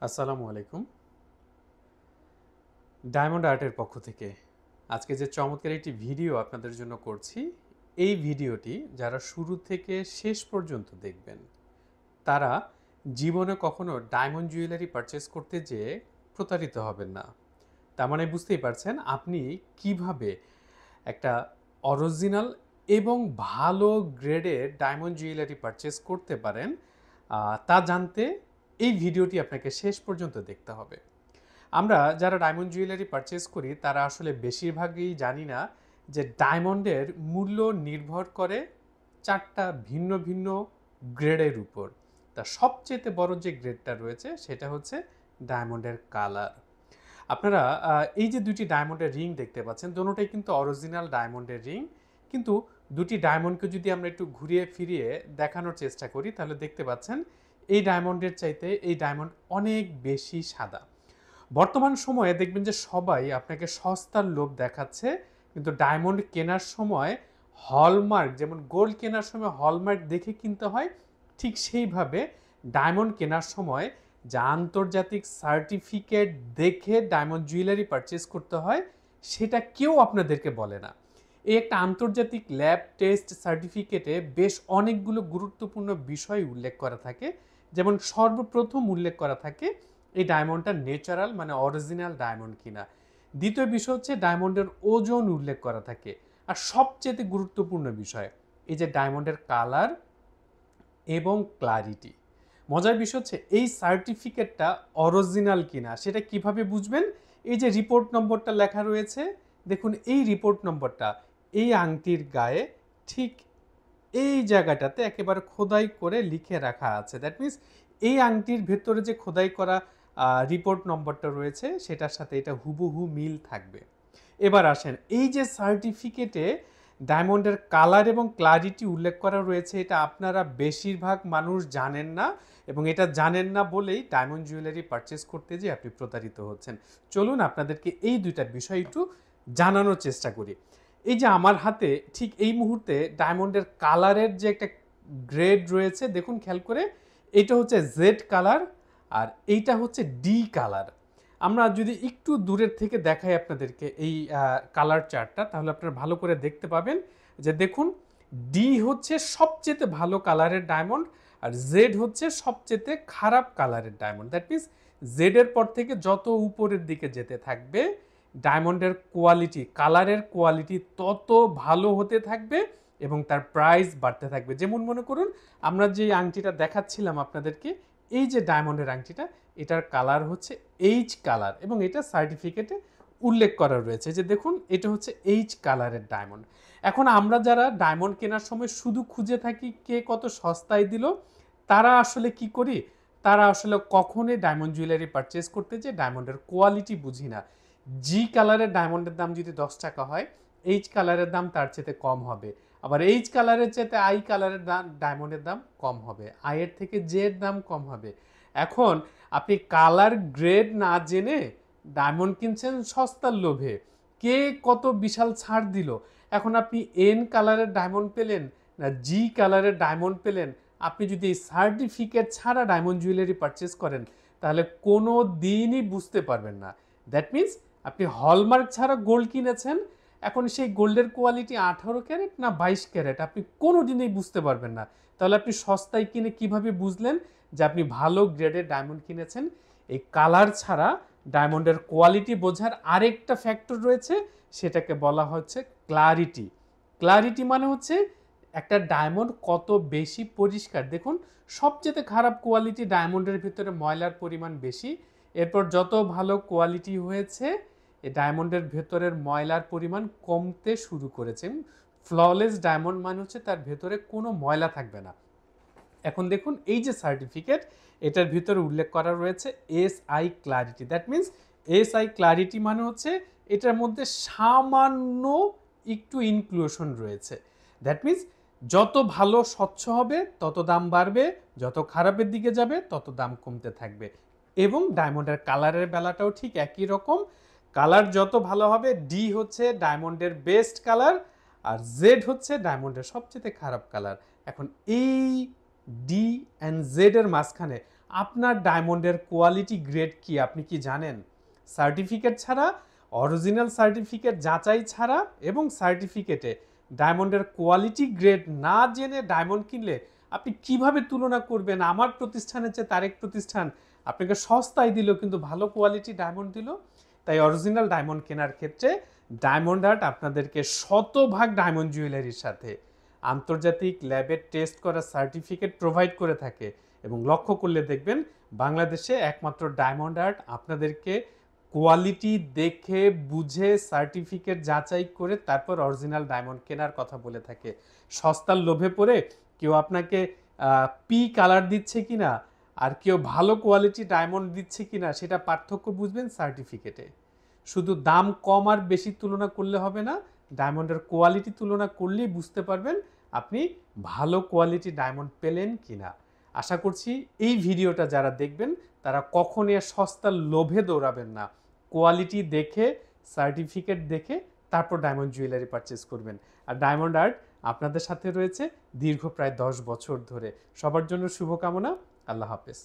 আসসালামু আলাইকুম। ডায়মন্ড আর্টের পক্ষ থেকে আজকে যে চমৎকার একটি ভিডিও আপনাদের জন্য করছি, এই ভিডিওটি যারা শুরু থেকে শেষ পর্যন্ত দেখবেন তারা জীবনে কখনো ডায়মন্ড জুয়েলারি পারচেস করতে যেয়ে প্রতারিত হবেন না। তার মানে বুঝতেই পারছেন আপনি কিভাবে একটা অরিজিনাল এবং ভালো গ্রেডের ডায়মন্ড জুয়েলারি পারচেস করতে পারেন, তা জানতে এই ভিডিওটি আপনাকে শেষ পর্যন্ত দেখতে হবে। আমরা যারা ডায়মন্ড জুয়েলারি পারচেস করি তারা আসলে বেশিরভাগই জানি না যে ডায়মন্ডের মূল্য নির্ভর করে চারটা ভিন্ন ভিন্ন গ্রেডের উপর। তা সবচেয়ে বড় যে গ্রেডটা রয়েছে সেটা হচ্ছে ডায়মন্ডের কালার। আপনারা এই যে দুটি ডায়মন্ডের রিং দেখতে পাচ্ছেন, দোনোটাই কিন্তু অরিজিনাল ডায়মন্ডের রিং। কিন্তু দুটি ডায়মন্ডকে যদি আমরা একটু ঘুরিয়ে ফিরিয়ে দেখানোর চেষ্টা করি তাহলে দেখতে পাচ্ছেন এই ডায়মন্ডের চাইতে এই ডায়মন্ড অনেক বেশি সাদা। বর্তমান সময়ে দেখবেন যে সবাই আপনাকে সস্তার লোভ দেখাচ্ছে, কিন্তু ডায়মন্ড কেনার সময় হলমার্ক, যেমন গোল্ড কেনার সময় হলমার্ক দেখে কিনতে হয়, ঠিক সেইভাবে ডায়মন্ড কেনার সময় যা আন্তর্জাতিক সার্টিফিকেট দেখে ডায়মন্ড জুয়েলারি পারচেস করতে হয় সেটা কেউ আপনাদেরকে বলে না। এই একটা আন্তর্জাতিক ল্যাব টেস্ট সার্টিফিকেটে বেশ অনেকগুলো গুরুত্বপূর্ণ বিষয় উল্লেখ করা থাকে। যেমন সর্বপ্রথম উল্লেখ করা থাকে এই ডায়মন্ডটা ন্যাচারাল মানে অরিজিনাল ডায়মন্ড কিনা। দ্বিতীয় বিষয় হচ্ছে ডায়মন্ডের ওজন উল্লেখ করা থাকে। আর সবচেয়ে গুরুত্বপূর্ণ বিষয় এই যে ডায়মন্ডের কালার এবং ক্লারিটি। মজার বিষয় হচ্ছে এই সার্টিফিকেটটা অরিজিনাল কিনা সেটা কিভাবে বুঝবেন? এই যে রিপোর্ট নম্বরটা লেখা রয়েছে, দেখুন এই রিপোর্ট নম্বরটা এই আংটির গায়ে ঠিক এই জায়গাটাতে একেবারে খোদাই করে লিখে রাখা আছে। দ্যাট মিনস এই আংটির ভেতরে যে খোদাই করা রিপোর্ট নম্বরটা রয়েছে সেটার সাথে এটা হুবহু মিল থাকবে। এবার আসেন, এই যে সার্টিফিকেটে ডায়মন্ডের কালার এবং ক্লারিটি উল্লেখ করা রয়েছে, এটা আপনারা বেশিরভাগ মানুষ জানেন না, এবং এটা জানেন না বলেই ডায়মন্ড জুয়েলারি পারচেস করতে যে আপনি প্রতারিত হচ্ছেন। চলুন আপনাদেরকে এই দুইটা বিষয় একটু জানানোর চেষ্টা করি। এই যে আমার হাতে ঠিক এই মুহূর্তে ডায়মন্ডের কালারের যে একটা গ্রেড রয়েছে, দেখুন খেয়াল করে, এটা হচ্ছে জেড কালার আর এইটা হচ্ছে ডি কালার। আমরা যদি একটু দূরের থেকে দেখাই আপনাদেরকে এই কালার চার্টটা, তাহলে আপনারা ভালো করে দেখতে পাবেন যে দেখুন ডি হচ্ছে সবচেয়ে ভালো কালারের ডায়মন্ড আর জেড হচ্ছে সবচেয়ে খারাপ কালারের ডায়মন্ড। দ্যাট মিনস জেডের পর থেকে যত উপরের দিকে যেতে থাকবে ডায়মন্ডের কোয়ালিটি, কালারের কোয়ালিটি তত ভালো হতে থাকবে এবং তার প্রাইস বাড়তে থাকবে। যেমন মনে করুন আমরা যে আংটিটা দেখাচ্ছিলাম আপনাদেরকে, এই যে ডায়মন্ডের আংটিটা, এটার কালার হচ্ছে এইচ কালার এবং এটা সার্টিফিকেটে উল্লেখ করা রয়েছে যে দেখুন এটা হচ্ছে এইচ কালারের ডায়মন্ড। এখন আমরা যারা ডায়মন্ড কেনার সময় শুধু খুঁজে থাকি কে কত সস্তায় দিল, তারা আসলে কি করি, তারা আসলে কখনোই ডায়মন্ড জুয়েলারি পারচেস করতে যে ডায়মন্ডের কোয়ালিটি বুঝি না। জি কালারের ডায়মন্ডের দাম যদি 10 টাকা হয়, এইচ কালারের দাম তার চেয়ে কম হবে। আবার এইচ কালারের চেয়ে আই কালারের দাম, ডায়মন্ডের দাম কম হবে, আই এর থেকে জে এর দাম কম হবে। এখন আপনি কালার গ্রেড না জেনে ডায়মন্ড কিনছেন সস্তার লোভে, কে কত বিশাল ছাড় দিল। এখন আপনি এন কালারের ডায়মন্ড পেলেন না জি কালারের ডায়মন্ড পেলেন, আপনি যদি সার্টিফিকেট ছাড়া ডায়মন্ড জুয়েলারি পারচেস করেন তাহলে কোনো দিনই বুঝতে পারবেন না। দ্যাট মিনস আপনি হলমার্ক ছাড়া গোল্ড কিনেছেন, এখন সেই গোল্ডের কোয়ালিটি 18 ক্যারেট না 22 ক্যারেট আপনি কোনো দিনই বুঝতে পারবেন না। তাহলে আপনি সস্তায় কিনে কিভাবে বুঝলেন যে আপনি ভালো গ্রেডের ডায়মন্ড কিনেছেন? এই কালার ছাড়া ডায়মন্ডের কোয়ালিটি বোঝার আরেকটা ফ্যাক্টর রয়েছে, সেটাকে বলা হচ্ছে ক্লারিটি। ক্লারিটি মানে হচ্ছে একটা ডায়মন্ড কত বেশি পরিষ্কার। দেখুন সবচেয়ে খারাপ কোয়ালিটি ডায়মন্ডের ভিতরে ময়লার পরিমাণ বেশি, এরপর যত ভালো কোয়ালিটি হয়েছে এই ডায়মন্ডের ভেতরের ময়লার পরিমাণ কমতে শুরু করেছে। ফ্ললেস ডায়মন্ড মানে হচ্ছে তার ভেতরে কোনো ময়লা থাকবে না। এখন দেখুন এই যে সার্টিফিকেট, এটার ভিতরে উল্লেখ করা রয়েছে S I clarity. That means S I clarity মানে হচ্ছে এটার মধ্যে সামান্য একটু ইনক্লুশন রয়েছে। দ্যাট মিনস যত ভালো স্বচ্ছ হবে তত দাম বাড়বে, যত খারাপের দিকে যাবে তত দাম কমতে থাকবে। এবং ডায়মন্ডের কালারের বেলাটাও ঠিক একই রকম, কালার যত ভালো হবে, ডি হচ্ছে ডায়মন্ডের বেস্ট কালার আর জেড হচ্ছে ডায়মন্ডের সবচেয়ে খারাপ কালার। এখন এই ডি অ্যান্ড জেড এর মাঝখানে আপনার ডায়মন্ডের কোয়ালিটি গ্রেড কি আপনি কি জানেন? সার্টিফিকেট ছাড়া, অরিজিনাল সার্টিফিকেট যাচাই ছাড়া এবং সার্টিফিকেটে ডায়মন্ডের কোয়ালিটি গ্রেড না জেনে ডায়মন্ড কিনলে আপনি কিভাবে তুলনা করবেন? আমার প্রতিষ্ঠানের চেয়ে তারেক প্রতিষ্ঠান আপনাকে সস্তায় দিল কিন্তু ভালো কোয়ালিটি ডায়মন্ড দিল। তাই অরিজিনাল ডায়মন্ড কেনার ক্ষেত্রে ডায়মন্ড আর্ট আপনাদেরকে শতভাগ ডায়মন্ড জুয়েলারির সাথে আন্তর্জাতিক ল্যাবের টেস্ট করা সার্টিফিকেট প্রোভাইড করে থাকে এবং লক্ষ্য করলে দেখবেন বাংলাদেশে একমাত্র ডায়মন্ড আর্ট আপনাদেরকে কোয়ালিটি দেখে বুঝে সার্টিফিকেট যাচাই করে তারপর অরিজিনাল ডায়মন্ড কেনার কথা বলে থাকে। সস্তার লোভে পড়ে কেউ আপনাকে পি কালার দিচ্ছে কিনা আর কেউ ভালো কোয়ালিটি ডায়মন্ড দিচ্ছে কিনা সেটা পার্থক্য বুঝবেন সার্টিফিকেটে। শুধু দাম কম আর বেশি তুলনা করলে হবে না, ডায়মন্ডের কোয়ালিটি তুলনা করলেই বুঝতে পারবেন আপনি ভালো কোয়ালিটি ডায়মন্ড পেলেন কিনা। আশা করছি এই ভিডিওটা যারা দেখবেন তারা কখনই সস্তার লোভে দৌড়াবেন না, কোয়ালিটি দেখে সার্টিফিকেট দেখে তারপর ডায়মন্ড জুয়েলারি পারচেস করবেন। আর ডায়মন্ড আর্ট আপনাদের সাথে রয়েছে দীর্ঘ প্রায় 10 বছর ধরে। সবার জন্য শুভকামনা। আল্লাহ হাফেজ।